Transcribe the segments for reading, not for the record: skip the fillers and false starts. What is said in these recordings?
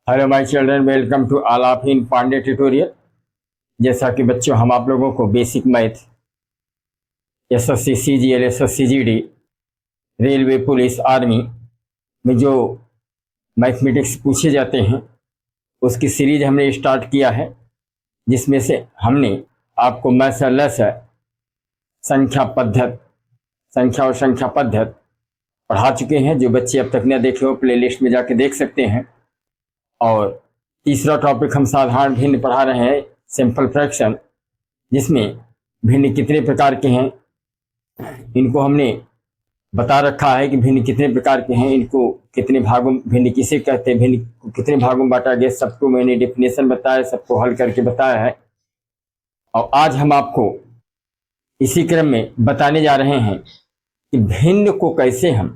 Hello my children, welcome to all of in Pandey tutorial. जैसा कि बच्चों हम आप लोगों को basic math, SSC CGL, SSC GD, railway, police, army में जो मैथमेटिक्स पूछे जाते हैं उसकी सीरीज हमने स्टार्ट किया है, जिसमें से हमने आपको मैथलस संख्या और संख्या पद्धति पढ़ा चुके हैं। जो बच्चे अब तक न देखे हो प्लेलिस्ट में जाके देख सकते हैं। और तीसरा टॉपिक हम साधारण भिन्न पढ़ा रहे हैं, सिंपल फ्रैक्शन, जिसमें भिन्न कितने प्रकार के हैं इनको हमने बता रखा है कि भिन्न कितने प्रकार के हैं, इनको कितने भागों, भिन्न किसे कहते हैं, भिन्न को कितने भागों में बांटा गया, सबको मैंने डेफिनेशन बताया, सबको हल करके बताया है। और आज हम आपको इसी क्रम में बताने जा रहे हैं कि भिन्न को कैसे हम,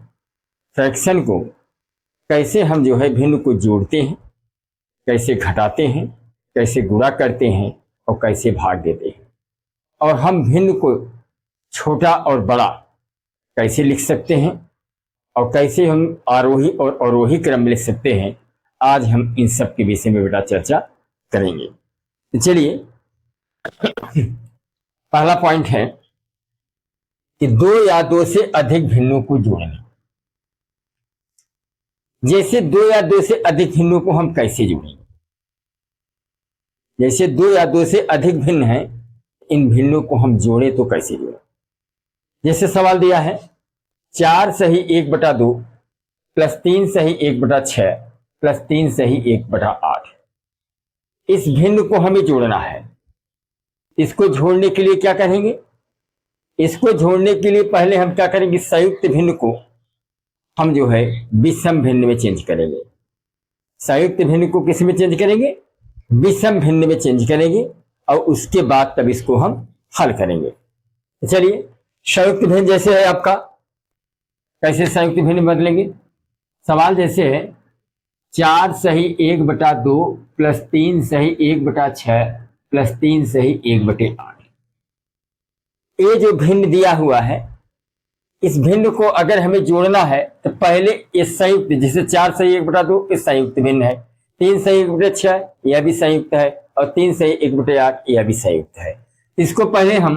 फ्रैक्शन को कैसे हम जो है भिन्न को जोड़ते हैं, कैसे घटाते हैं, कैसे गुणा करते हैं और कैसे भाग देते हैं। और हम भिन्न को छोटा और बड़ा कैसे लिख सकते हैं और कैसे हम आरोही और अवरोही क्रम में लिख सकते हैं, आज हम इन सब के विषय में बेटा चर्चा करेंगे। तो चलिए, पहला पॉइंट है कि दो या दो से अधिक भिन्नों को जोड़ना। जैसे दो या दो से अधिक भिन्नों को हम कैसे जोड़ेंगे, जैसे दो या दो से अधिक भिन्न हैं, इन भिन्नों को हम जोड़े तो कैसे जोड़ें। जैसे सवाल दिया है 4 सही 1/2 प्लस 3 सही 1/6 प्लस 3 सही 1/8। इस भिन्न को हमें जोड़ना है। इसको जोड़ने के लिए क्या करेंगे, इसको जोड़ने के लिए पहले हम क्या करेंगे, संयुक्त भिन्न को हम जो है विषम भिन्न में चेंज करेंगे। संयुक्त भिन्न को किस में चेंज करेंगे, विषम भिन्न में चेंज करेंगे, और उसके बाद तब इसको हम हल करेंगे। चलिए, संयुक्त भिन्न जैसे है आपका, कैसे संयुक्त भिन्न बदलेंगे। सवाल जैसे है 4 सही 1/2 प्लस 3 सही 1/6 प्लस 3 सही 1/8। ये जो भिन्न दिया हुआ है, इस भिन्न को अगर हमें जोड़ना है तो पहले इस संयुक्त, जैसे 4 सही 1/2 इस संयुक्त भिन्न है, 3 सही 1/6 यह भी संयुक्त है, और 3 सही 1/8 यह भी संयुक्त है। इसको पहले हम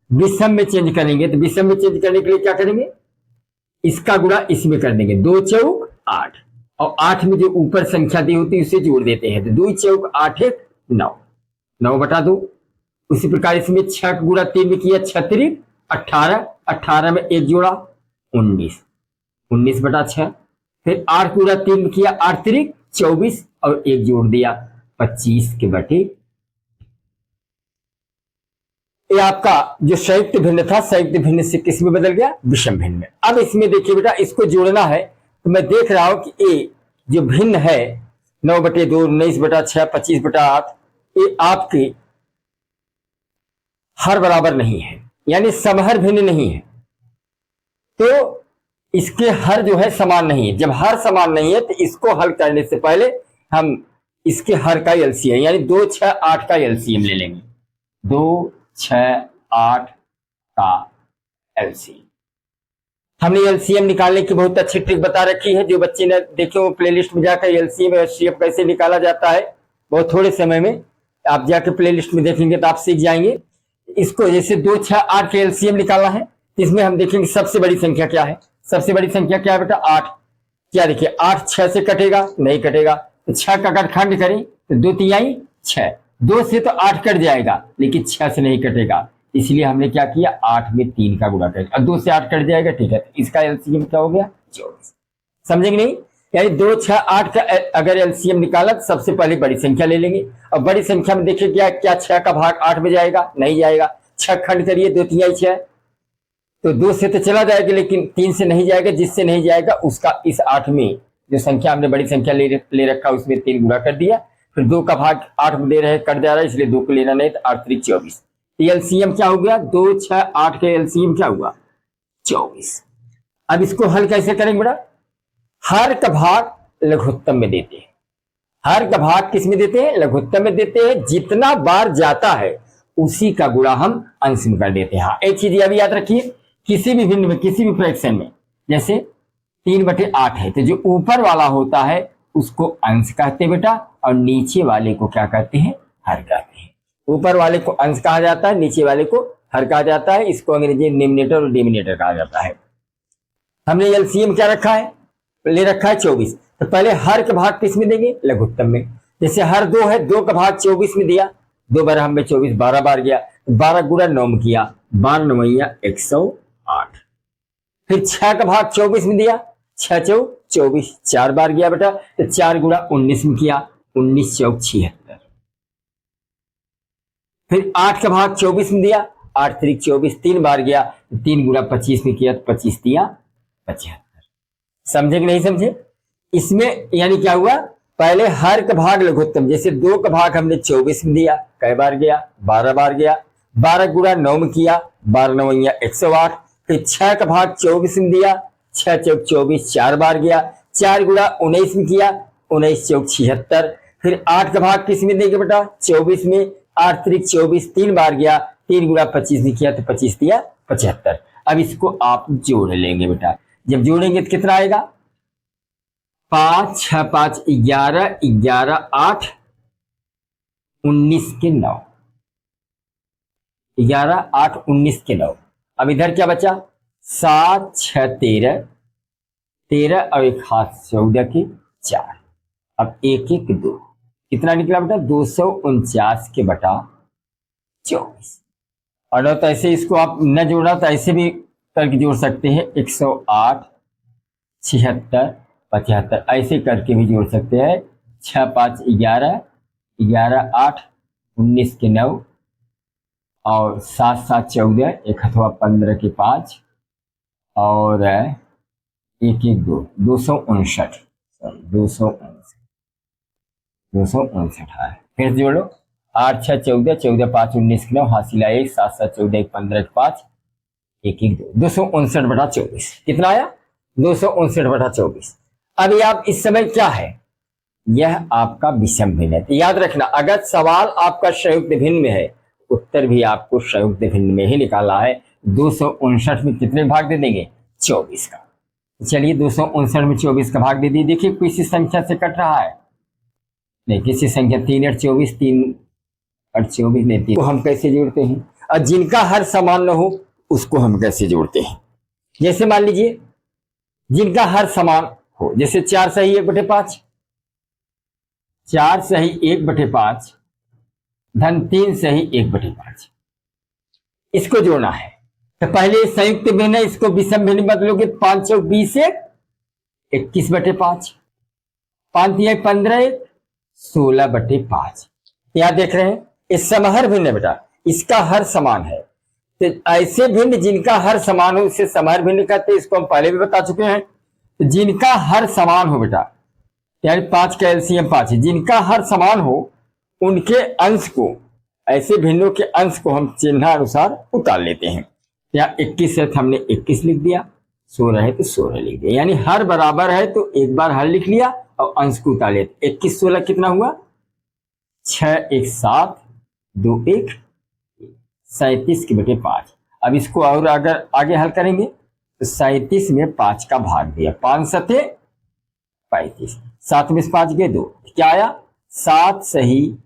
विषम में चेंज करेंगे। तो विषम में चेंज करने के लिए क्या करेंगे, इसका गुणा इसमें कर देंगे, 2 चौक 8, और 8 में जो ऊपर संख्या दी होती है उसे जोड़ देते हैं। तो 2 चौक 8 1 9, 9/2। उसी प्रकार इसमें 6 का गुणा 3 में किया, 6 3 18, 18 में 1 जोड़ा 19, 19/6। फिर 8 गुणा 3 में किया, 8 3 24, और 1 जोड़ दिया 25/। ये आपका जो संयुक्त भिन्न था, संयुक्त भिन्न से किस में बदल गया, विषम भिन्न में। अब इसमें देखिए बेटा, इसको जोड़ना है तो मैं देख रहा हूं कि ये जो भिन्न है 9/2, 19/6, 25/8, ये आपके हर बराबर नहीं है, यानी समहर भिन्न नहीं है। तो इसके हर जो है समान नहीं है। जब हर समान नहीं है तो इसको हल करने से पहले हम इसके हर का एलसीएम, यानी 2 6 8 का एलसीएम ले लेंगे। 2 6 8 का एलसीएम। हमने एलसीएम निकालने की बहुत अच्छी ट्रिक बता रखी है। जो बच्चे ने देखे वो प्लेलिस्ट में जाकर एलसीएम और एचसीएफ कैसे निकाला जाता है, बहुत थोड़े समय में आप जाकर प्लेलिस्ट में देखेंगे तो आप सीख जाएंगे। इसको जैसे 2 6 8 के एलसीएम निकालना है, इसमें हम देखेंगे सबसे बड़ी संख्या क्या है। सबसे बड़ी संख्या क्या है बेटा, 8। क्या देखिए, 8 6 से कटेगा, नहीं कटेगा। तो 6 का अगर खंड करें तो 2 तिहाई 6, 2 से तो 8 कट जाएगा, लेकिन 6 से नहीं कटेगा। इसलिए हमने क्या किया, 8 में 3 का गुणा कर, अब 2 से 8 कट जाएगा, ठीक है। तो इसका एलसीएम क्या हो गया, 24। समझेंगे नहीं, यानी 2 6 8 का अगर एलसीएम निकाला तो सबसे पहले बड़ी संख्या ले लेंगे। और बड़ी संख्या में देखिए क्या 6 का भाग 8 में जाएगा, नहीं जाएगा। 6 खंड करिए, 2 तिहाई 6, तो 2 से तो चला जाएगा, लेकिन 3 से नहीं जाएगा। जिससे नहीं जाएगा उसका इस 8 में जो संख्या हमने बड़ी संख्या ले रखा उसमें 3 गुणा कर दिया। फिर 2 का भाग 8 में दे रहे, कट जा रहा है, इसलिए 2 को लेना नहीं, तो 8 3 24। एलसीएम क्या हो गया, 2 6 8 के एलसीएम क्या हुआ, 24। अब इसको हल कैसे करेंगे बेटा, हर का भाग लघुत्तम में देते हैं। हर का भाग किस में देते हैं, लघुत्तम में देते हैं। जितना बार जाता है उसी का गुणा हम अंश में कर देते हैं। हाँ, एक चीज अभी याद रखिए, किसी भी भिन्न में, किसी भी फ्रैक्शन में, जैसे 3/8 है, तो जो ऊपर वाला होता है उसको अंश कहते हैं बेटा, और नीचे वाले को क्या कहते हैं, हर कहते हैं। ऊपर वाले को अंश कहा जाता है, नीचे वाले को हर कहा जाता है। इसको अंग्रेजी निम्नेटर और डिमिनेटर कहा जाता है। हमने एलसीएम क्या रखा है, ले रखा है 24। तो पहले हर का भाग किस में देंगे, लघुत्तम में। जैसे हर 2 है, 2 का भाग 24 में दिया, 2 बार हम में 24 12 बार गया, 12 गुणा 9 में किया, 12 9 108। फिर 6 का भाग 24 में दिया, 6 चौ 24 4 बार गया बेटा, तो 4 गुणा 19 में किया, 19 चौक 76। फिर 8 का भाग 24 में दिया, 8 3 24 3 बार गया, 3 गुणा 25 में किया, तो 25 दिया 75। समझे कि नहीं समझे? इसमें यानी क्या हुआ, पहले हर का भाग लघुत्तम, जैसे 2 का भाग हमने 24 में दिया, कई बार गया, 12 बार गया, 12 गुणा 9 में किया, 12 9 108। फिर 6 का भाग 24 में दिया, 6 चौक 24 4 बार गया, 4 गुणा 19 में किया, 19 चौक 76। फिर 8 का भाग किस में देंगे बेटा, 24 में, 8 3 24 3 बार गया, 3 गुणा 25 में किया, तो 25 दिया 75। अब इसको आप जोड़ लेंगे बेटा, जब जोड़ेंगे तो कितना आएगा, 5 6 5 11 11 8 19 के 9, 11 8 19 के 9। अब इधर क्या बचा, 7 6 13 13 और 1 हाथ 14 के 4। अब 1 1 2 कितना निकला बेटा, 249 के बटा 24। और तो ऐसे इसको आप न जोड़ा तो ऐसे भी करके जोड़ सकते हैं, 108 76 75 ऐसे करके भी जोड़ सकते हैं। 6 5 11 11 8 19 के 9 और 7 7 14 1 अथवा 15 के 5 और 1 1 2 259 259 है। फिर जोड़ो, 8 6 14 14 5 19 के 9 हासिला 1 7 7 14 1 15 के 5 1 1 2 259 बटा 24 कितना आया, 259 बटा 24। अभी आप इस समय क्या है, यह आपका विषम भिन्न है। तो याद रखना, अगर सवाल आपका संयुक्त भिन्न में है, उत्तर भी आपको संयुक्त भिन्न में ही निकालना है। 259 में कितने भाग दे देंगे, 24 का। चलिए 259 में 24 का भाग दे दिए। देखिए किसी संख्या से कट रहा है, नहीं किसी संख्या 3 8 24 3 8 24 नहीं 3 को हम कैसे जोड़ते हैं, और जिनका हर समान न हो उसको हम कैसे जोड़ते हैं। जैसे मान लीजिए जिनका हर समान हो, जैसे 4 सही 1/5, 4 सही 1/5 धन 3 सही 1/5, इसको जोड़ना है। तो पहले संयुक्त भिन्न है, इसको विषम भिन्न बदलोगे, 5 चौक 20 1 21/5, 5 3 15 1 16/5। क्या देख रहे हैं, इस समहर भिन्न है बेटा, इसका हर समान है। तो ऐसे भिन्न जिनका हर समान हो उसे समहर भिन्न कहते हैं, इसको हम पहले भी बता चुके हैं। तो जिनका हर समान हो बेटा, यानी 5 का एलसीएम 5 है, जिनका हर समान हो उनके अंश को, ऐसे भिन्नों के अंश को हम चिन्ह अनुसार उतार लेते हैं। या 21 है तो हमने 21 लिख दिया, 16 है तो 16 लिख दिया, यानी हर बराबर है तो एक बार हर लिख लिया और अंश को उतार लिया। 21 16 कितना हुआ, 6 1 7 2 1 37 के बटे 5। अब इसको और अगर आगे हल करेंगे तो 37 में 5 का भाग दिया, 5 सते 35, 7 में 5 गए 2, क्या आया 7 सही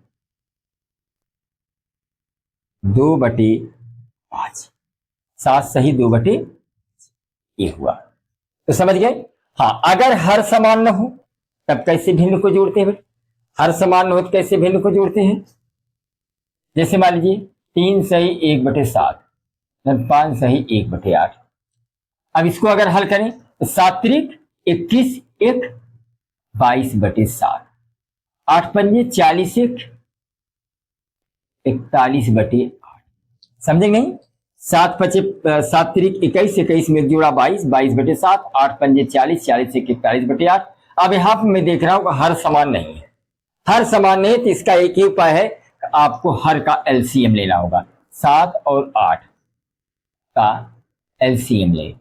2/5, 7 सही 2/, ये हुआ। तो समझ गए। हाँ, अगर हर समान न हो तब कैसे भिन्न को जोड़ते हैं, हर समान न हो तो कैसे भिन्न को जोड़ते हैं। जैसे मान लीजिए 3 सही 1/7 5 सही 1/8। अब इसको अगर हल करें तो 7 3 21 1 22/7, 8 पंजे 40 1 41/8। समझेंगे नहीं, 7 5 7 3 21 21 में जोड़ा 22 22/7, 8 पंजे 40 40 1 41/8। अब यहाँ पर मैं देख रहा हूँ हर समान नहीं है, हर समान नहीं तो इसका एक ही उपाय है, आपको हर का एलसीएम लेना होगा। 7 और 8 का एलसीएम ले,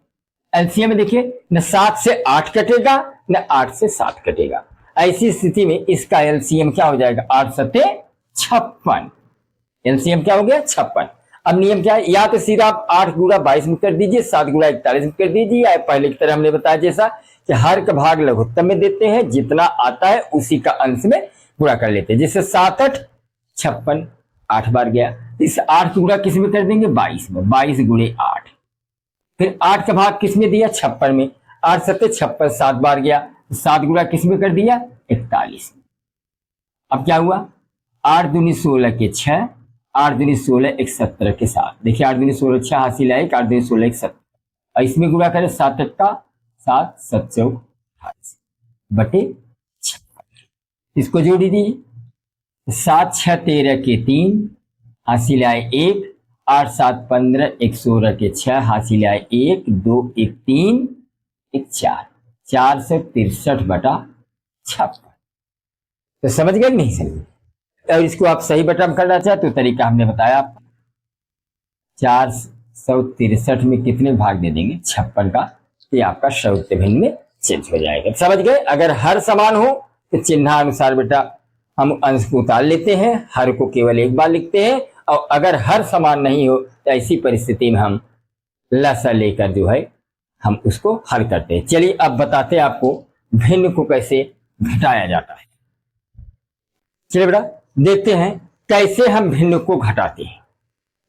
एलसीएम में देखिए न 7 से 8 कटेगा न 8 से 7 कटेगा। ऐसी स्थिति में इसका एलसीएम क्या हो जाएगा, 8 सत्ते 56। एलसीएम क्या हो गया 56। अब नियम क्या है, या तो सीधा आप 8 गुणा 22 में कर दीजिए, 7 गुणा 41 में कर दीजिए, या पहले की तरह हमने बताया जैसा कि हर का भाग लघुत्तम में देते हैं, जितना आता है उसी का अंश में गुणा कर लेते हैं। जैसे 7 8 56, 8 बार गया, इस 8 की गुणा किस में कर देंगे, 22 में, 22 गुणे 8। फिर 8 का भाग किस में दिया, 56 में, 8 7 56, 7 बार गया, 7 गुणा किस में कर दिया, 41 में। अब क्या हुआ, 8 दूनी 16 के 6, 8 दूनी 16 1 17 के 7। देखिए 8 दूनी 16 6 हासिल है, 8 दूनी 16 1 17, और इसमें गुणा करें 7 8 का 7, 7 4 28 बटे 56। इसको जोड़ दीजिए, 7 6 13 के 3 हासिल आए 1, 8 7 15 1 16 के 6 हासिल आए 1 2 1 3 1 4, 463 बटा 56। तो समझ गए नहीं समझे? और इसको आप सही बटा में करना चाहते तो तरीका हमने बताया आपको, 463 में कितने भाग दे देंगे, 56 का, ये आपका श्रौत्य भिन्न में चेंज हो जाएगा। समझ गए? अगर हर समान हो तो चिन्हानुसार बेटा हम अंश को उतार लेते हैं, हर को केवल एक बार लिखते हैं, और अगर हर समान नहीं हो तो ऐसी परिस्थिति में हम लसा लेकर जो है हम उसको हल करते हैं। चलिए अब बताते हैं आपको भिन्न को कैसे घटाया जाता है। चलिए बेटा देखते हैं कैसे हम भिन्न को घटाते हैं।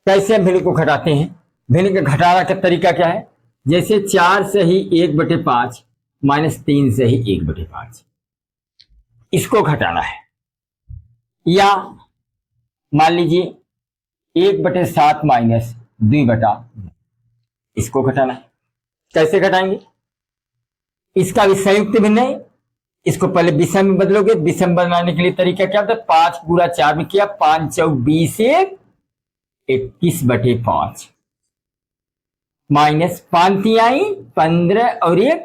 कैसे हम भिन्न को घटाते हैं, भिन्न के घटाना का तरीका क्या है, जैसे 4 से ही 1/5 माइनस 3 से ही 1/5, इसको घटाना है। या मान लीजिए 1/7 माइनस 2/9, इसको घटाना है। कैसे घटाएंगे, इसका भी संयुक्त भिन्न है, इसको पहले विषम में बदलोगे। विषम बनाने के लिए तरीका क्या होता है, 5 गुणा 4 में किया, 5 चौक 20 21/5 माइनस 5 आई 15 और 1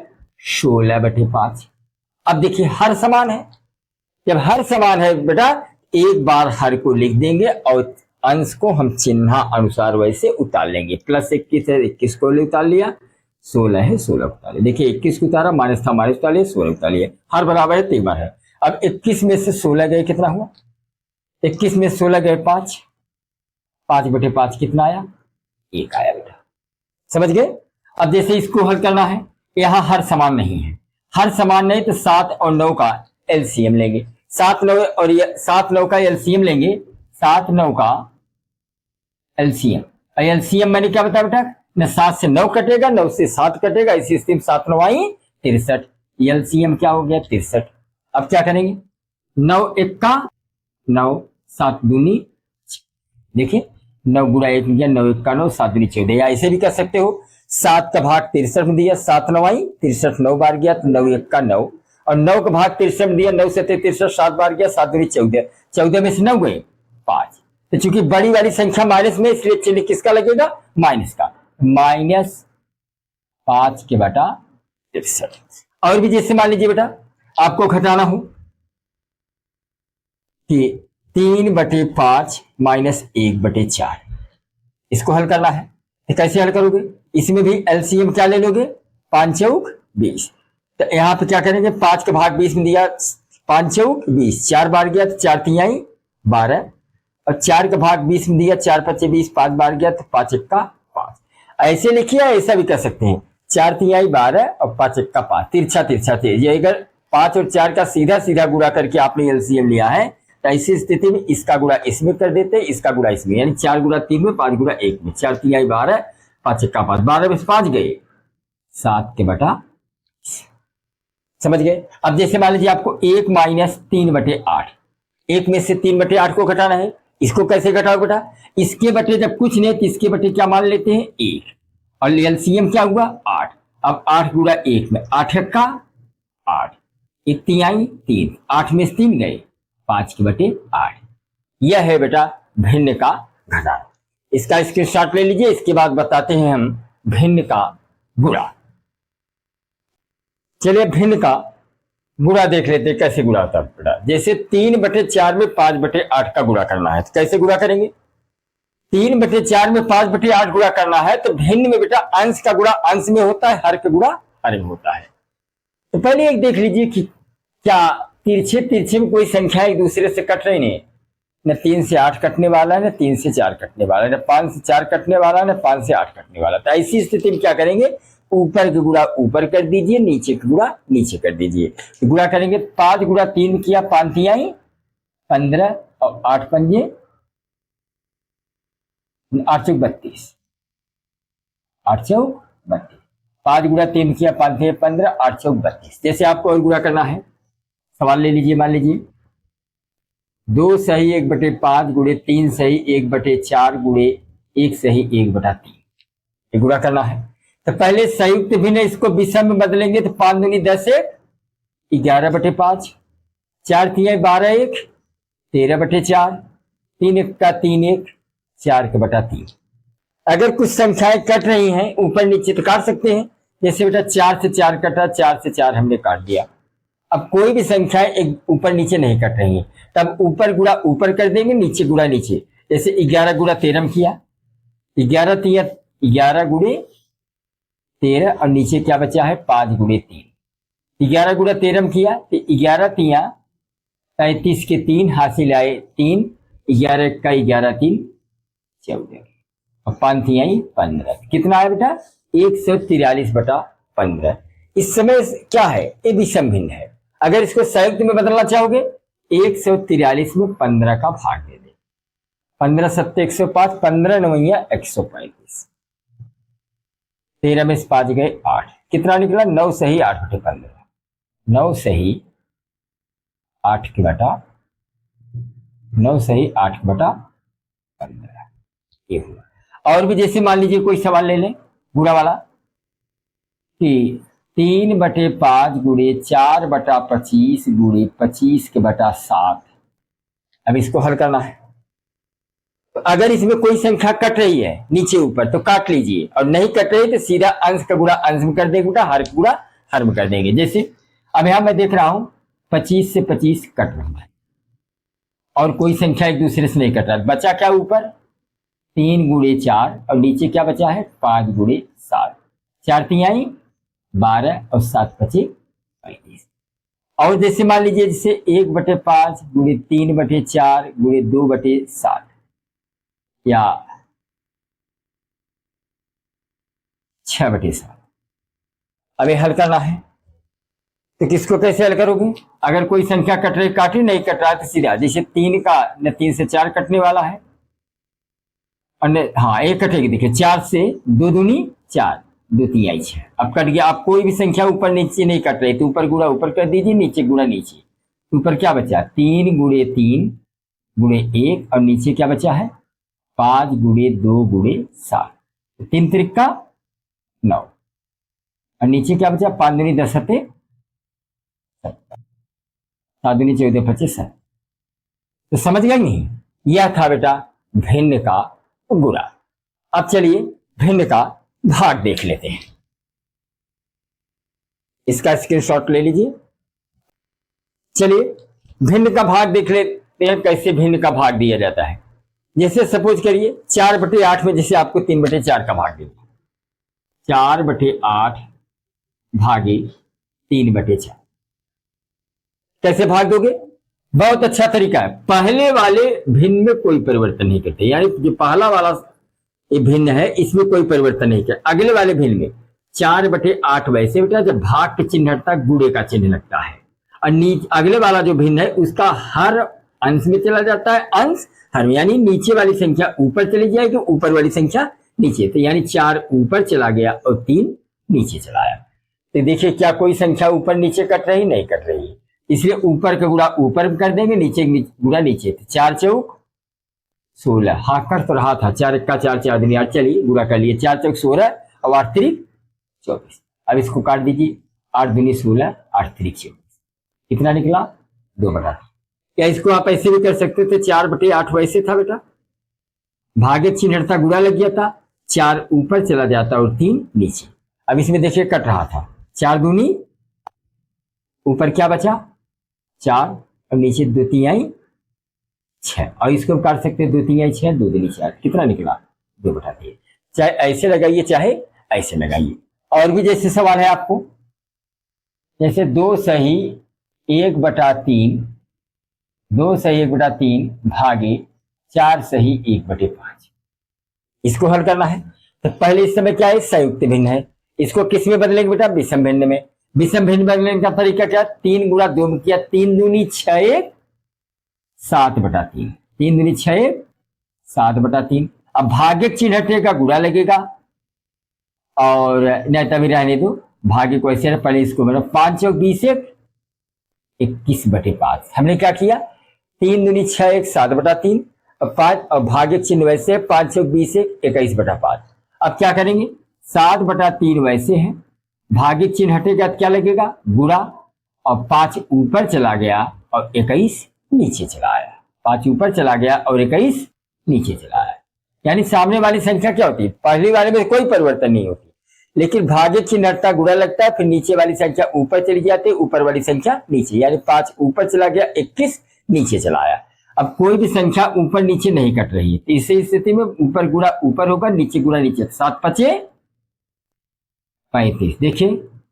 16/5। अब देखिए हर समान है, जब हर समान है बेटा एक बार हर को लिख देंगे और अंश को हम चिन्ह अनुसार वैसे उतार लेंगे। प्लस 21 है, 21 को उतार लिया, 16 है 16 उतार लिया। देखिए 21 को उतारा, माइनस था माइनस उतार लिया, 16 उतार लिया, हर बराबर है 3 बार है। अब 21 में से 16 गए कितना हुआ, 21 में 16 गए 5, 5/5 कितना आया, 1 आया बेटा। समझ गए? अब जैसे इसको हल करना है, यहां हर समान नहीं है, हर समान नहीं तो 7 और 9 का एलसीएम लेंगे, 7 9 और 7 9 का एलसीएम लेंगे, 7 9 का एलसीएम। एलसीएम मैंने क्या बताया बेटा, न 7 से 9 कटेगा, 9 से 7 कटेगा, इसी स्थिति में 7 9 आई 63, एलसीएम क्या हो गया 63। अब क्या करेंगे, 9 1 का 9, 7 दूनी, देखिए 9 गुणा 1 में गया, 9 1 का 9, 7 दूनी 14, या ऐसे भी कर सकते हो, 7 का भाग 63 में दिया, 7 9 आई 63, 9 बार गया तो 9 1 का 9, और 9 का भाग 63 में दिया, 9 से 63 7 बार गया, 7 दूनी 14, 14 में से 9 गए 5। तो चूंकि बड़ी वाली संख्या माइनस में, इसलिए चिन्ह किसका लगेगा, माइनस का, -5/63। और भी जैसे मान लीजिए बेटा आपको घटाना हो कि 3/5 माइनस 1/4, इसको हल करना है। तो कैसे हल करोगे, इसमें भी एलसीएम क्या ले लोगे, 5 चौक 20। तो यहां पे क्या करेंगे, 5 का भाग 20 में दिया, 5 चौक 20, 4 बार गया तो 4 3 आई 12, और 4 का भाग 20 में दिया, 4 5 20, 5 बार गया तो 5 1 का 5। ऐसे लिखिए, ऐसा भी कर सकते हैं, 4 3 आई 12 और 5 1 का 5, तिरछा तिरछा थे। ये अगर 5 और 4 का सीधा सीधा गुणा करके आपने एलसीएम लिया है तो ऐसी स्थिति में इसका गुणा इसमें कर देते हैं, इसका गुणा इसमें, यानी 4 गुणा 3 में, 5 गुणा 1 में, 4 3 आई 12, 5 1 का 5, 12 में से 5 गए 7/8। समझ गए? अब जैसे मान लीजिए आपको 1 माइनस 3/8, 1 में से 3/8 को घटाना है, इसको कैसे घटाओ बेटा, इसके बटे जब कुछ नहीं तो इसके बटे क्या मान लेते हैं 1, और एलसीएम क्या हुआ 8। अब 8 गुणा 1 में, 8 1 का 8, 1 3 आई 3, 8 में से 3 गए 5/8। यह है बेटा भिन्न का घटाना। इसका स्क्रीनशॉट ले लीजिए, इसके बाद बताते हैं हम भिन्न का गुणा। चलिए भिन्न का गुणा देख लेते हैं कैसे गुणा होता है बेटा। जैसे 3/4 में 5/8 का गुणा करना है तो कैसे गुणा करेंगे, 3/4 में 5/8 गुणा करना है तो भिन्न में बेटा अंश का गुणा अंश में होता है, हर का गुणा हर में होता है। तो पहले एक देख लीजिए कि क्या तिरछे तिरछे में कोई संख्या एक दूसरे से कट रही नहीं, न 3 से 8 कटने वाला है, न 3 से 4 कटने वाला है, न 5 से 4 कटने वाला है, न 5 से 8 कटने वाला। तो ऐसी स्थिति में क्या करेंगे, ऊपर का गुणा ऊपर कर दीजिए, नीचे का गुणा नीचे कर दीजिए। तो गुणा करेंगे 5 गुणा 3 किया, 5 तिहाई 15 और 8 पंजे 8 चौक 32, 8 चौक 32। 5 गुणा 3 किया, 5 थे 15, 8 चौक 32। जैसे आपको और गुणा करना है, सवाल ले लीजिए, मान लीजिए 2 सही 1/5 गुणे 3 सही 1/4 गुणे 1 सही 1/3, ये गुणा करना है। तो पहले संयुक्त भिन्न इसको विषम में बदलेंगे, तो 5 दूनी 10 1 11/5, 4 तिहाई 12 1 13/4, 3 1 का 3 1 4/3। अगर कुछ संख्याएं कट रही हैं ऊपर नीचे तो काट सकते हैं। जैसे बेटा 4 से 4 कटा, 4 से 4 हमने काट दिया। अब कोई भी संख्याएं एक ऊपर नीचे नहीं कट रही हैं, तब ऊपर गुणा ऊपर कर देंगे, नीचे गुणा नीचे। जैसे 11 गुणा 13 किया, 11 तिया 11 गुणे 13 और नीचे क्या बचा है 5 गुणे 3। 11 गुणा 13 किया तो 11 तिया 35 के 3 हासिल आए 3, 11 का 11 3 14 और 5 तिहाई 15। कितना है बेटा 143/15। इस समय क्या है, ये विषम भिन्न है। अगर इसको संयुक्त में बदलना चाहोगे 143 में 15 का भाग दे दे, 15 7 105, 15 9 135, 13 में 5 गए 8, कितना निकला 9 सही 8/15, 9 सही 8/15, ये हुआ। और भी जैसे मान लीजिए कोई सवाल ले लें बुरा वाला कि 3/5 गुणे 4/25 गुणे 25/7। अब इसको हल करना है। तो अगर इसमें कोई संख्या कट रही है नीचे ऊपर तो काट लीजिए, और नहीं कट रही तो सीधा अंश का गुणा अंश में कर देंगे, हर का गुणा हर में कर देंगे। जैसे अब यहां मैं देख रहा हूं 25 से 25 कट रहा है और कोई संख्या एक दूसरे से नहीं कट रहा, बचा क्या ऊपर 3 गुणे 4 और नीचे क्या बचा है 5 गुणे 7, 4 तिहाई 12 और 7 पचे 35। और जैसे मान लीजिए जैसे 1/5 गुणे 3/4 गुणे 2/7 या 6/7। अब ये हल करना है तो किसको कैसे हल करोगे, अगर कोई संख्या कट रही काटी, नहीं कट रहा तो सीधा जैसे 3 का न 3 से 4 कटने वाला है और हाँ एक कटेगी, देखिए 4 से 2 दूनी 4 2 तिहाई 6। अब कट गया। आप कोई भी संख्या ऊपर नीचे नहीं कट रही तो ऊपर गुणा ऊपर कर दीजिए, नीचे गुणा नीचे। ऊपर क्या बचा 3 गुणे 3 गुणे 1 और नीचे क्या बचा है 5 गुणे 2 गुणे 7, 3 त्रिका 9 और नीचे क्या बचा 5 दूनी 10 7 7 दूनी 14 25। तो समझ गए नहीं, यह था बेटा भिन्न का गुणा। अब चलिए भिन्न का भाग देख लेते हैं। इसका स्क्रीनशॉट ले लीजिए। चलिए भिन्न का भाग देख लेते हैं, कैसे भिन्न का भाग दिया जाता है। जैसे सपोज करिए 4/8 में जैसे आपको 3/4 का भाग दे दिया, 4/8 भागे 3/4 कैसे भाग दोगे, बहुत अच्छा तरीका है। पहले वाले भिन्न में कोई परिवर्तन नहीं करते, यानी जो पहला वाला ये भिन्न है इसमें कोई परिवर्तन नहीं किया। अगले वाले भिन्न में 4/8 वैसे बेटा जब भाग के चिन्ह हटता गुणे का चिन्ह लगता है, और अगले वाला जो भिन्न है उसका हर अंश में चला जाता है, अंश हर में, यानी नीचे वाली संख्या ऊपर चली जाएगी, ऊपर वाली संख्या नीचे। तो यानी 4 ऊपर चला गया और 3 नीचे चला आया। तो देखिए क्या कोई संख्या ऊपर नीचे कट रही, नहीं कट रही है, इसलिए ऊपर का गुणा ऊपर कर देंगे, नीचे गुणा नीचे। तो 4 चौक 16, हाँ कर तो रहा था 4 1 का 4 4 दूनी 8, चलिए गुणा कर लिए 4 चौक 16 और 8 3 24। अब इसको काट दीजिए, 8 दूनी 16 8 3 24, कितना निकला 2/3। क्या इसको आप ऐसे भी कर सकते थे, 4/8 वैसे था बेटा, भागे चिन्ह हटता गुणा लग गया था, 4 ऊपर चला जाता और 3 नीचे। अब इसमें देखिए कट रहा था, 4 दूनी ऊपर क्या बचा 4 और नीचे 2 तिहाई 6, और इसको काट सकते 2 तिहाई 6 2 दूनी 4, कितना निकला 2/3। चाहे ऐसे लगाइए चाहे ऐसे लगाइए। और भी जैसे सवाल है आपको, जैसे 2 सही 1/3 2 सही 1/3 भागे 4 सही 1/5। इसको हल करना है तो पहले इस समय क्या है, संयुक्त भिन्न है। इसको किस में बदलेंगे बेटा, विषम भिन्न में। विषम भिन्न बदलने का तरीका क्या, 3 गुणा 2 में किया, 3 दूनी 6 1 7/3, 3 दूनी 6 1 7/3। अब भाग्यक चिन्ह हटेगा, गुणा लगेगा और नहीं तभी रहने दो, भाग्य को ऐसे पहले इसको मतलब 5 चौक 20 21/5। हमने क्या किया, 3 दूनी 6 1 7/3 और 5 और भाग्यक चिन्ह वैसे 5 चौक 20 21/5। अब क्या करेंगे, 7/3 वैसे है, भाग्यक चिन्ह हटेगा तो क्या लगेगा, गुणा और 5 ऊपर चला गया और 21 नीचे चला आया, 5 ऊपर चला गया और 21 नीचे चला आया। यानी सामने वाली संख्या क्या होती है, पहली वाले में कोई परिवर्तन नहीं होती, लेकिन भाग्यक चिन्ह हटता गुणा लगता है, फिर नीचे वाली संख्या ऊपर चली जाती है, ऊपर वाली संख्या नीचे, यानी 5 ऊपर चला गया 21 नीचे चला आया। अब कोई भी संख्या ऊपर नीचे नहीं कट रही है, तो इस स्थिति में ऊपर गुणा ऊपर होगा, नीचे गुणा नीचे, 7 5 35। देखिए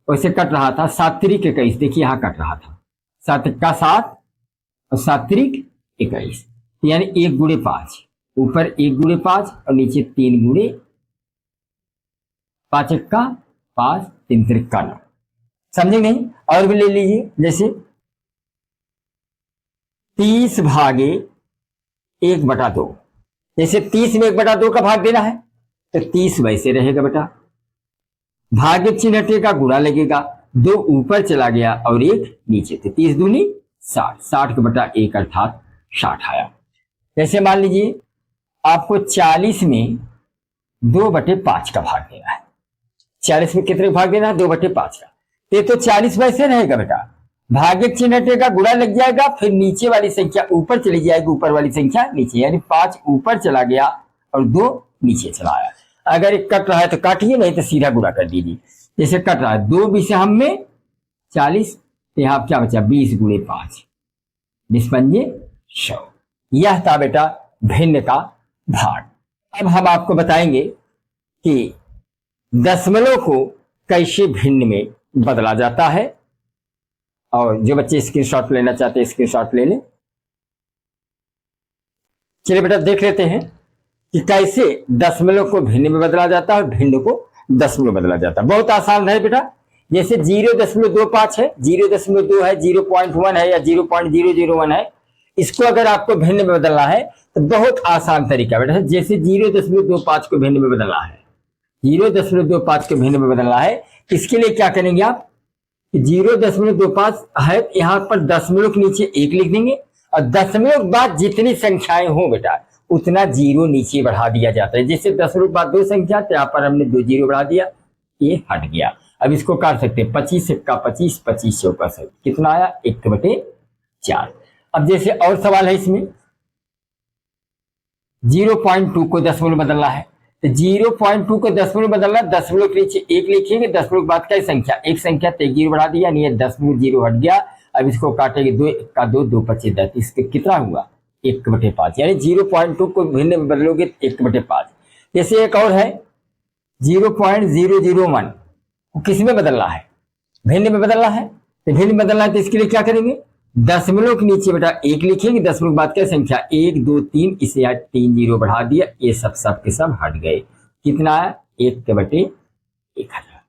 वैसे कट रहा था, 7 3 21, देखिए यहां कट रहा था, 7 का 7 और 7 3 21, यानी 1 गुणे 5, ऊपर 1 गुणे 5 और नीचे 3 गुणे 5 1 का 5 3 3 का 9। समझे नहीं, और भी ले लीजिए, जैसे 30 भागे 1/2, जैसे 30 में 1/2 का भाग देना है तो 30 वैसे रहेगा बेटा, भाग्य चिन्ह हटेगा, गुणा लगेगा, 2 ऊपर चला गया और 1 नीचे, तो 30 दूनी 60, 60/1 अर्थात 60 आया। जैसे मान लीजिए आपको 40 में 2/5 का भाग देना है, 40 में कितने भाग देना है, 2/5 का, ये तो 40 वैसे रहेगा बेटा, भाग्यक चिन्ह हटेगा, गुणा लग जाएगा, फिर नीचे वाली संख्या ऊपर चली जाएगी, ऊपर वाली संख्या नीचे, यानी 5 ऊपर चला गया और 2 नीचे चला आया। अगर एक कट रहा है तो काटिए, नहीं तो सीधा गुणा कर दीजिए। जैसे कट रहा है 2 विषम में 40, तो यहां क्या बचा, 20 गुणे 5, 20 पंजे 100। यह था बेटा भिन्न का भाग। अब हम आपको बताएंगे कि दशमलव को कैसे भिन्न में बदला जाता है, और जो बच्चे स्क्रीनशॉट लेना चाहते हैं स्क्रीनशॉट ले लें। चलिए बेटा देख लेते हैं कि कैसे दशमलव को भिन्न में बदला जाता है और भिन्न को दशमलव में बदला जाता है। बहुत आसान है बेटा, जैसे 0.25 है, 0.2 है, 0.1 है या 0.001 है, इसको अगर आपको भिन्न में बदलना है तो बहुत आसान तरीका बेटा, जैसे 0.25 को भिन्न में बदलना है, 0.25 को भिन्न में बदलना है, इसके लिए क्या करेंगे आप, 0.25 है, यहां पर दशमलव के नीचे 1 लिख देंगे और दशमलव के बाद जितनी संख्याएं हो बेटा उतना 0 नीचे बढ़ा दिया जाता है। जैसे दशमलव के बाद 2 संख्या, तो यहाँ पर हमने 2 0 बढ़ा दिया, ये हट गया। अब इसको काट सकते हैं, 25 का 25, 25 चौका 7, कितना आया, 1/4। अब जैसे और सवाल है इसमें, 0.2 को दशमलव बदलना है, तो 0.2 को दशमलव बदलना, दशमलव के नीचे 1 लिखेंगे, दशमलव के बाद क्या संख्या, एक संख्या, तो 0 बढ़ा दिया, यानी 0 हट गया। अब इसको काटेंगे, 2 का 2, 2 25 10, इसके कितना हुआ, 1/5, यानी 0.2 को भिन्न में बदलोगे 1/5। जैसे एक और है 0.001, किस में बदलना है, भिन्न में बदलना है, तो भिन्न में बदलना है तो इसके लिए क्या करेंगे, दशमलव के नीचे बेटा 1 लिखेंगे, दशमलव के बाद क्या संख्या, 1 2 3, इसे यार 3 0 बढ़ा दिया, ये सब के सब हट गए, कितना है, 1/1000।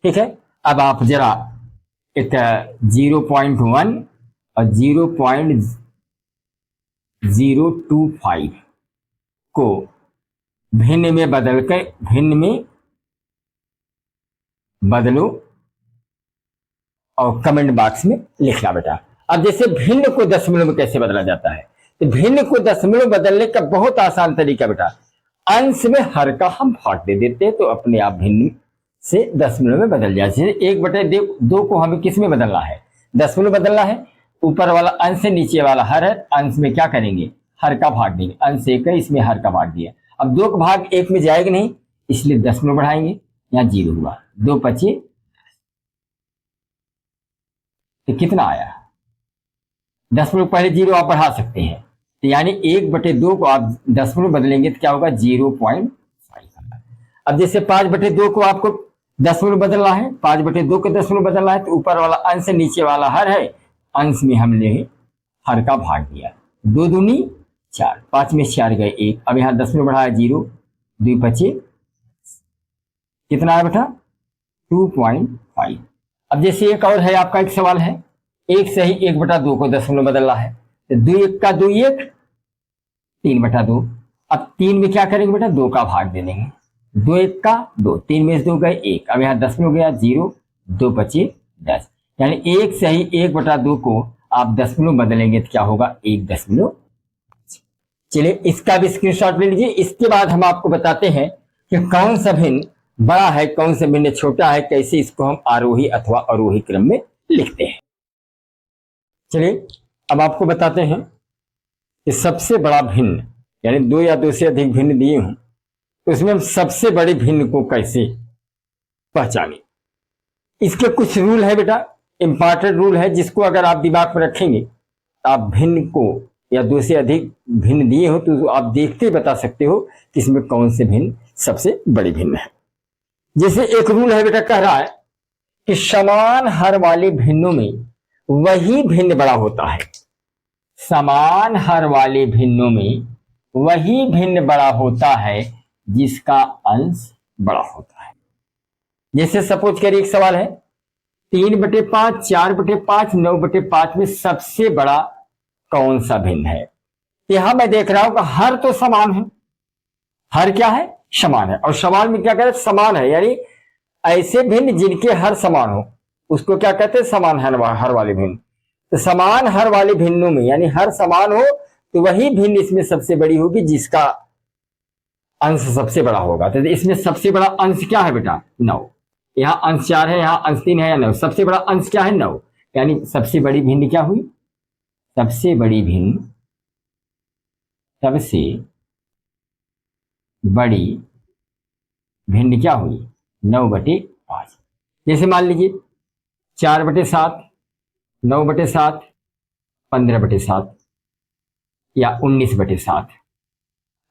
ठीक है। अब आप जरा एक 0.1 और 0.025 को भिन्न में बदलकर भिन्न में बदलो और कमेंट बॉक्स में लिखना बेटा। अब जैसे भिन्न को दशमलव में कैसे बदला जाता है, तो भिन्न को दशमलव बदलने का बहुत आसान तरीका बेटा, अंश में हर का हम भाग दे देते हैं तो अपने आप भिन्न से दशमलव में बदल जाए। 1/2 को हमें किस में बदलना है, दशमलव बदलना है, ऊपर वाला अंश से नीचे वाला हर है, अंश में क्या करेंगे, हर का भाग देंगे, अंश 1 है, इसमें हर का भाग दिया। अब 2 का भाग 1 में जाएगा नहीं, इसलिए दशमलव बढ़ाएंगे, यहाँ 0 हुआ, 2 25, तो कितना आया, दशमलव पहले 0 आप बढ़ा सकते हैं, तो यानी 1/2 को आप दशमलव बदलेंगे तो क्या होगा, 0.5। अब जैसे 5/2 को आपको दशमलव बदलना है, 5/2 को दशमलव बदलना है, तो ऊपर वाला अंश नीचे वाला हर है, अंश में हमने हर का भाग दिया, 2 दूनी 4, 5 में 4 गए 1, अब यहाँ 10 में बढ़ाया 0, 2 बचे कितना है बेटा 2.5। अब जैसे एक और है आपका एक सवाल है, एक सही 1/2 को 10 में बदलना है, तो 2 1 का 2 1, 3/2। अब 3 में क्या करेंगे बेटा 2 का भाग दे देंगे, 2 1 का 2, 3 में से 2 गए 1, अब यहाँ 10 में हो गया 0, 2 बचे 10, यानी एक सही 1/2 को आप 10 में बदलेंगे तो क्या होगा 1.5। चलिए इसका भी स्क्रीनशॉट ले लीजिए। इसके बाद हम आपको बताते हैं कि कौन सा भिन्न बड़ा है, कौन सा भिन्न छोटा है, कैसे इसको हम आरोही अथवा अवरोही क्रम में लिखते हैं। चलिए अब आपको बताते हैं कि सबसे बड़ा भिन्न, यानी 2 या 2 से अधिक भिन्न दिए हों तो उसमें हम सबसे बड़े भिन्न को कैसे पहचानें। इसके कुछ रूल है बेटा, इंपॉर्टेंट रूल है, जिसको अगर आप दिमाग में रखेंगे आप भिन्न को या 2 से अधिक भिन्न दिए हो तो आप देखते बता सकते हो कि इसमें कौन से भिन्न सबसे बड़ी भिन्न है। जैसे एक रूल है बेटा, कह रहा है कि समान हर वाले भिन्नों में वही भिन्न बड़ा होता है, समान हर वाले भिन्नों में वही भिन्न बड़ा होता है जिसका अंश बड़ा होता है। जैसे सपोज करिए एक सवाल है 3/5, 4/5, 9/5 में सबसे बड़ा कौन सा भिन्न है। यहां मैं देख रहा हूं कि हर तो समान है, हर क्या है समान है, और समान में क्या कहते हैं समान है, यानी ऐसे भिन्न जिनके हर समान हो उसको क्या कहते हैं समान हर वाले भिन्न। तो समान हर वाले भिन्नों में यानी हर समान हो तो वही भिन्न इसमें सबसे बड़ी होगी जिसका अंश सबसे बड़ा होगा। तो इसमें सबसे बड़ा अंश क्या है बेटा 9, यहाँ अंश 4 है, यहाँ अंश 3 है या 9, सबसे बड़ा अंश क्या है 9, यानी सबसे बड़ी भिन्न क्या हुई, सबसे बड़ी भिन्न, सबसे बड़ी भिन्न क्या हुई 9/5। जैसे मान लीजिए 4/7, 9/7, 15/7 या 19/7।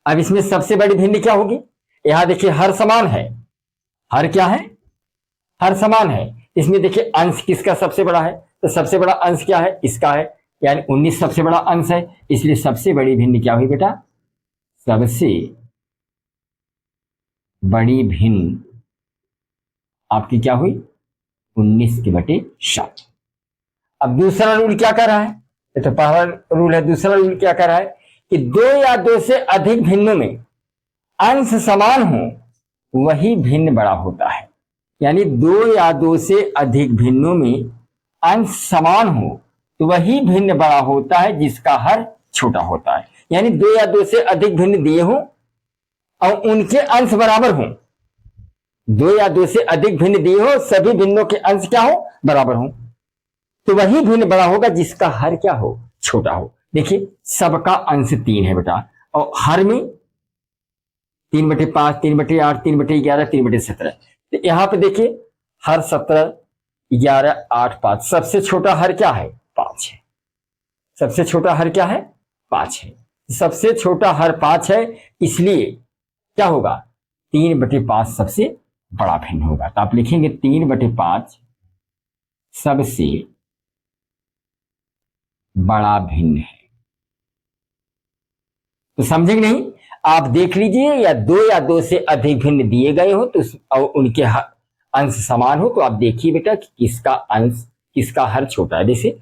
अब इसमें सबसे बड़ी भिन्न क्या होगी, यहां देखिए हर समान है, हर क्या है हर समान है, इसमें देखिए अंश किसका सबसे बड़ा है, तो सबसे बड़ा अंश क्या है इसका है, यानी 19 सबसे बड़ा अंश है, इसलिए सबसे बड़ी भिन्न क्या हुई बेटा, सबसे बड़ी भिन्न आपकी क्या हुई 19/7। अब दूसरा रूल क्या कर रहा है, ये तो पहला रूल है, दूसरा रूल क्या कर रहा है कि 2 या 2 से अधिक भिन्नों में अंश समान हो वही भिन्न बड़ा होता है, यानी 2 या 2 से अधिक भिन्नों में अंश समान हो तो वही भिन्न बड़ा होता है जिसका हर छोटा होता है। यानी 2 या 2 से अधिक भिन्न दिए हो और उनके अंश बराबर हो, 2 या 2 से अधिक भिन्न दिए हो, सभी भिन्नों के अंश क्या हो बराबर हो, तो वही भिन्न बड़ा होगा जिसका हर क्या हो छोटा हो। देखिए सबका अंश 3 है बेटा, और हर में 3/5, 3/8, 3/11, 3/17। तो यहां पे देखिए हर 17, 11, 8, 5, सबसे छोटा हर क्या है 5 है, सबसे छोटा हर क्या है 5 है, सबसे छोटा हर 5 है, इसलिए क्या होगा 3/5 सबसे बड़ा भिन्न होगा। तो आप लिखेंगे 3/5 सबसे बड़ा भिन्न है। तो समझेंगे नहीं, आप देख लीजिए या 2 से अधिक भिन्न दिए गए हो तो और उनके अंश समान हो तो आप देखिए बेटा कि किसका अंश किसका हर छोटा है। जैसे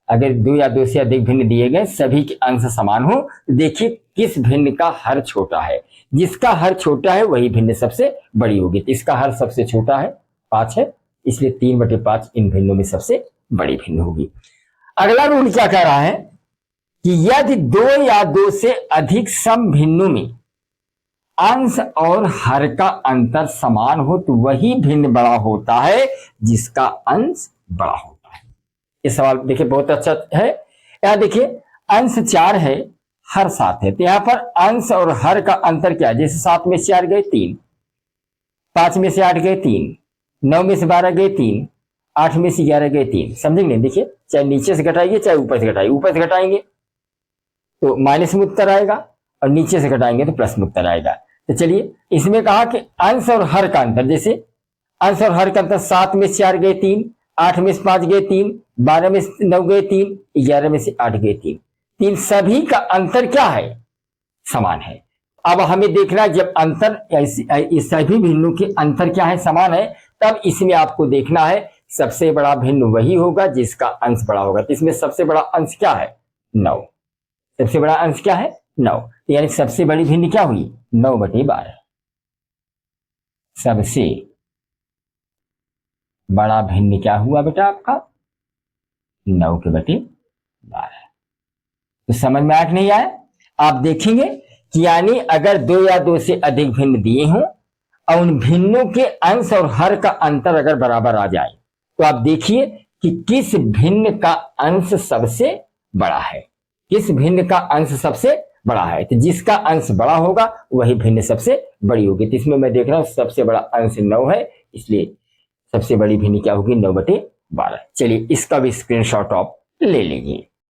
अगर 2 या 2 से अधिक भिन्न दिए गए, सभी के अंश समान हो तो देखिए किस भिन्न का हर छोटा है, जिसका हर छोटा है वही भिन्न सबसे बड़ी होगी। तो इसका हर सबसे छोटा है 5 है, इसलिए 3/5 इन भिन्नों में सबसे बड़ी भिन्न होगी। अगला रूल क्या कह रहा है कि यदि 2 या 2 से अधिक सम भिन्नों में अंश और हर का अंतर समान हो तो वही भिन्न बड़ा होता है जिसका अंश बड़ा होता है। ये सवाल देखिए बहुत अच्छा है। यहां देखिए अंश 4 है, हर 7 है, तो यहां पर अंश और हर का अंतर क्या है, जैसे 7 में से 4 गए 3, 5 में से 8 गए 3, 9 में से 12 गए 3, 8 में से 11 गए 3। समझेंगे देखिए चाहे नीचे से घटाइए चाहे ऊपर से घटाइए, ऊपर से घटाएंगे तो माइनस में उत्तर आएगा और नीचे से घटाएंगे तो प्लस में उत्तर आएगा। तो चलिए इसमें कहा कि अंश और हर का अंतर, जैसे अंश और हर का अंतर 7 में से 4 गए 3, 8 में से 5 गए 3, 12 में से 9 गए 3, 11 में से 8 गए 3। इन सभी का अंतर क्या है? समान है। अब हमें देखना है जब अंतर इस सभी भिन्नों के अंतर क्या है? समान है। तब इसमें आपको देखना है सबसे बड़ा भिन्न वही होगा जिसका अंश बड़ा होगा। तो इसमें सबसे बड़ा अंश क्या है? 9। सबसे बड़ा अंश क्या है? 9। यानी सबसे बड़ी भिन्न क्या हुई? 9/12। सबसे बड़ा भिन्न क्या हुआ बेटा आपका? 9/12। तो समझ में आया कि नहीं आया? आप देखेंगे कि यानी अगर 2 या 2 से अधिक भिन्न दिए हों और उन भिन्नों के अंश और हर का अंतर अगर बराबर आ जाए तो आप देखिए कि किस भिन्न का अंश सबसे बड़ा है। किस भिन्न का अंश सबसे बड़ा है? तो जिसका अंश बड़ा होगा वही भिन्न सबसे बड़ी होगी। तो इसमें मैं देख रहा हूं सबसे बड़ा अंश 9 है, इसलिए सबसे बड़ी भिन्न क्या होगी? 9/12। चलिए इसका भी स्क्रीनशॉट आप ले लीजिए।